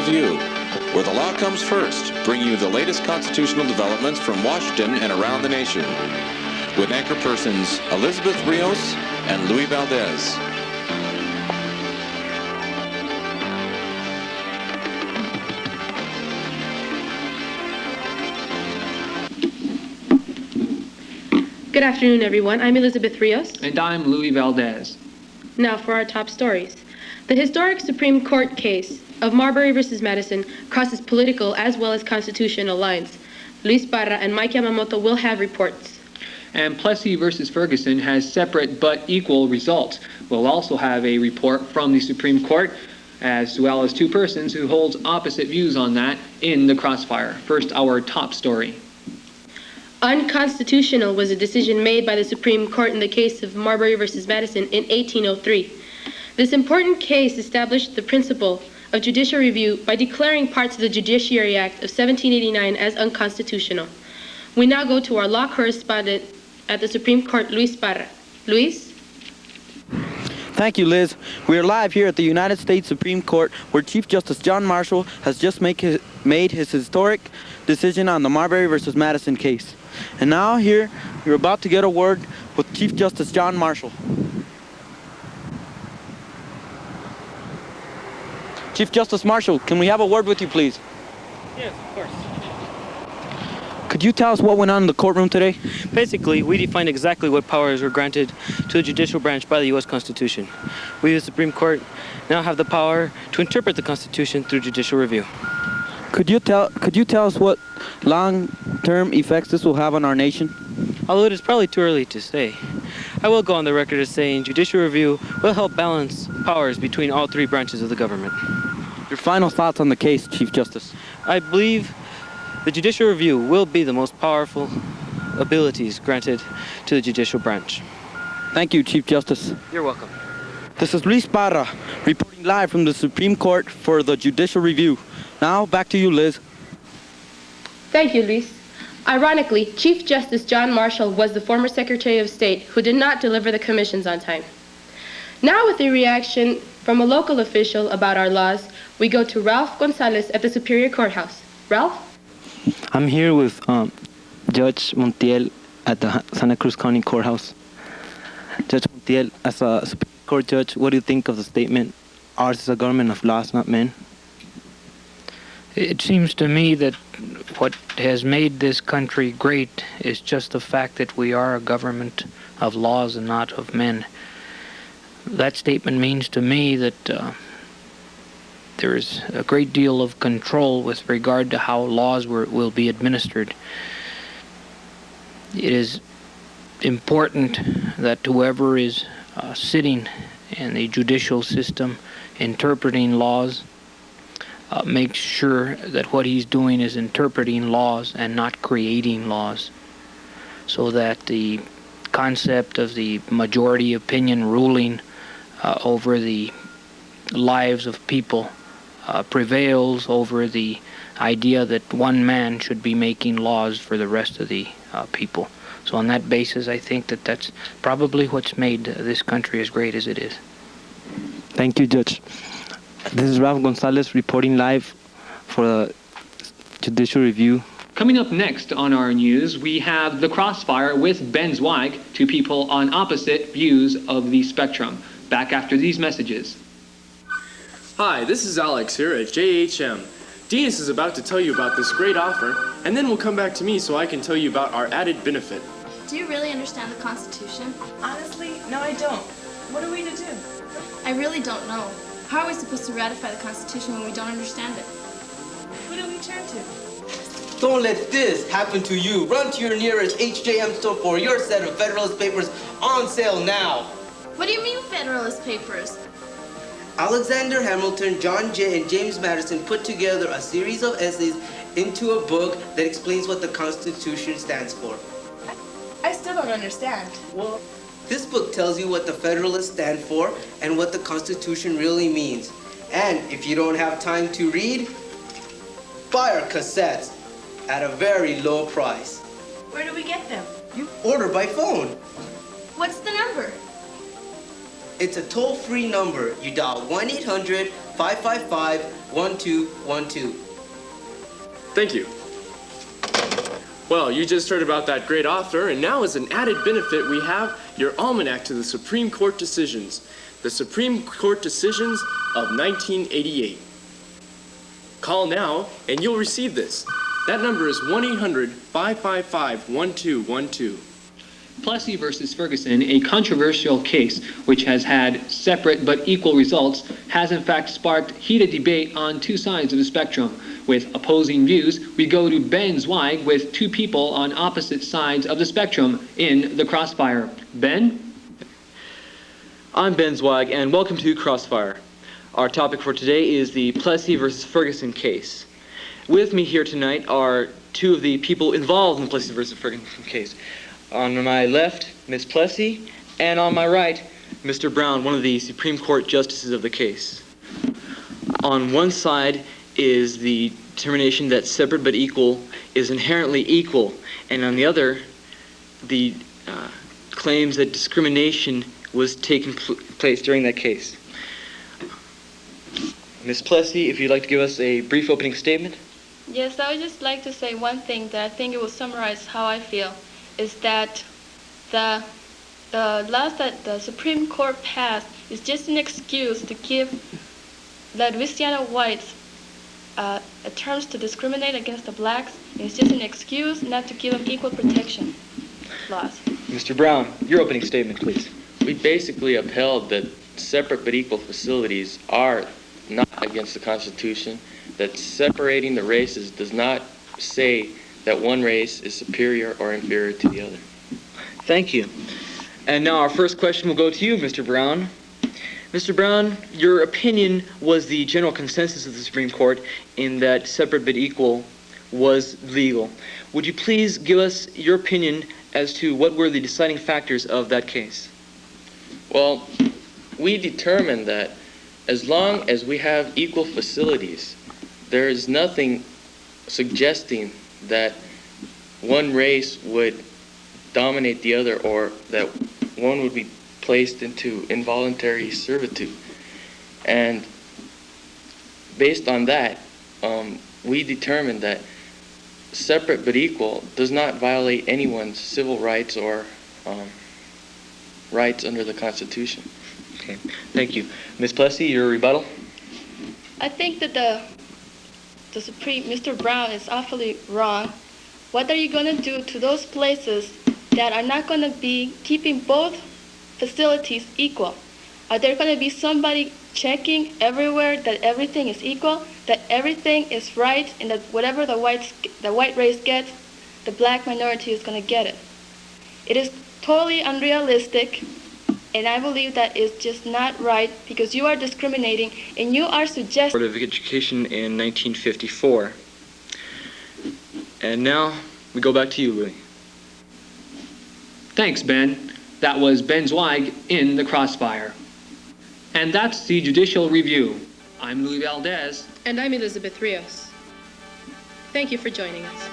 Review, where the law comes first, bringing you the latest constitutional developments from Washington and around the nation, with anchor persons Elizabeth Rios and Louis Valdez. Good afternoon, everyone. I'm Elizabeth Rios. And I'm Louis Valdez. Now for our top stories. The historic Supreme Court case of Marbury versus Madison crosses political as well as constitutional lines. Luis Parra and Mike Yamamoto will have reports. And Plessy versus Ferguson has separate but equal results. We'll also have a report from the Supreme Court, as well as two persons who hold opposite views on that in the Crossfire. First, our top story. Unconstitutional was a decision made by the Supreme Court in the case of Marbury versus Madison in 1803. This important case established the principle of judicial review by declaring parts of the Judiciary Act of 1789 as unconstitutional. We now go to our law correspondent at the Supreme Court, Luis Parra. Luis? Thank you, Liz. We are live here at the United States Supreme Court, where Chief Justice John Marshall has just made his historic decision on the Marbury versus Madison case. And now here, you're about to get a word with Chief Justice John Marshall. Chief Justice Marshall, can we have a word with you, please? Yes, of course. Could you tell us what went on in the courtroom today? Basically, we defined exactly what powers were granted to the judicial branch by the U.S. Constitution. We, the Supreme Court, now have the power to interpret the Constitution through judicial review. Could you tell us what long-term effects this will have on our nation? Although it is probably too early to say, I will go on the record as saying judicial review will help balance powers between all three branches of the government. Your final thoughts on the case, Chief Justice? I believe the judicial review will be the most powerful abilities granted to the judicial branch. Thank you, Chief Justice. You're welcome. This is Luis Parra, reporting live from the Supreme Court for the judicial review. Now, back to you, Liz. Thank you, Luis. Ironically, Chief Justice John Marshall was the former Secretary of State who did not deliver the commissions on time. Now, with a reaction from a local official about our laws, we go to Ralph Gonzalez at the Superior Courthouse. Ralph? I'm here with Judge Montiel at the Santa Cruz County Courthouse. Judge Montiel, as a Supreme Court judge, what do you think of the statement, ours is a government of laws, not men? It seems to me that what has made this country great is just the fact that we are a government of laws and not of men. That statement means to me that there is a great deal of control with regard to how laws will be administered. It is important that whoever is sitting in the judicial system interpreting laws makes sure that what he's doing is interpreting laws and not creating laws, so that the concept of the majority opinion ruling over the lives of people prevails over the idea that one man should be making laws for the rest of the people. So on that basis, I think that that's probably what's made this country as great as it is. Thank you, Judge. This is Ralph Gonzalez reporting live for the judicial review. Coming up next on our news, we have the Crossfire with Ben Zweig, two people on opposite views of the spectrum. Back after these messages. Hi, this is Alex here at JHM. Dinas is about to tell you about this great offer, and then we'll come back to me so I can tell you about our added benefit. Do you really understand the Constitution? Honestly, no I don't. What are we to do? I really don't know. How are we supposed to ratify the Constitution when we don't understand it? Who do we turn to? Don't let this happen to you. Run to your nearest HJM store for your set of Federalist papers on sale now. What do you mean, Federalist papers? Alexander Hamilton, John Jay, and James Madison put together a series of essays into a book that explains what the Constitution stands for. I still don't understand. Well, this book tells you what the Federalists stand for and what the Constitution really means. And if you don't have time to read, buy our cassettes at a very low price. Where do we get them? You order by phone. What's the number? It's a toll-free number. You dial 1-800-555-1212. Thank you. Well, you just heard about that great author, and now as an added benefit, we have your almanac to the Supreme Court decisions. The Supreme Court decisions of 1988. Call now, and you'll receive this. That number is 1-800-555-1212. Plessy versus Ferguson, a controversial case which has had separate but equal results, has in fact sparked heated debate on two sides of the spectrum. With opposing views, we go to Ben Zweig with two people on opposite sides of the spectrum in the Crossfire. Ben? I'm Ben Zweig, and welcome to Crossfire. Our topic for today is the Plessy versus Ferguson case. With me here tonight are two of the people involved in the Plessy versus Ferguson case. On my left, Ms. Plessy, and on my right, Mr. Brown, one of the Supreme Court justices of the case. On one side is the determination that separate but equal is inherently equal, and on the other, the claims that discrimination was taking place during that case. Ms. Plessy, if you'd like to give us a brief opening statement. Yes, I would just like to say one thing that I think it will summarize how I feel, is that the laws that the Supreme Court passed is just an excuse to give the Louisiana whites terms to discriminate against the blacks. It's just an excuse not to give them equal protection laws. Mr. Brown, your opening statement, please. We basically upheld that separate but equal facilities are not against the Constitution, that separating the races does not say that one race is superior or inferior to the other. Thank you. And now our first question will go to you, Mr. Brown. Mr. Brown, your opinion was the general consensus of the Supreme Court in that separate but equal was legal. Would you please give us your opinion as to what were the deciding factors of that case? Well, we determined that as long as we have equal facilities, there is nothing suggesting that one race would dominate the other or that one would be placed into involuntary servitude. And based on that, we determined that separate but equal does not violate anyone's civil rights or rights under the Constitution. Okay, thank you. Ms. Plessy, your rebuttal? I think that the Mr. Brown is awfully wrong. What are you going to do to those places that are not going to be keeping both facilities equal? Are there going to be somebody checking everywhere that everything is equal, that everything is right, and that whatever the white race gets, the black minority is going to get it? It is totally unrealistic, and I believe that is just not right because you are discriminating and you are suggesting. Board of Education in 1954. And now we go back to you, Louis. Thanks, Ben. That was Ben Zweig in the Crossfire. And that's the Judicial Review. I'm Louis Valdez. And I'm Elizabeth Rios. Thank you for joining us.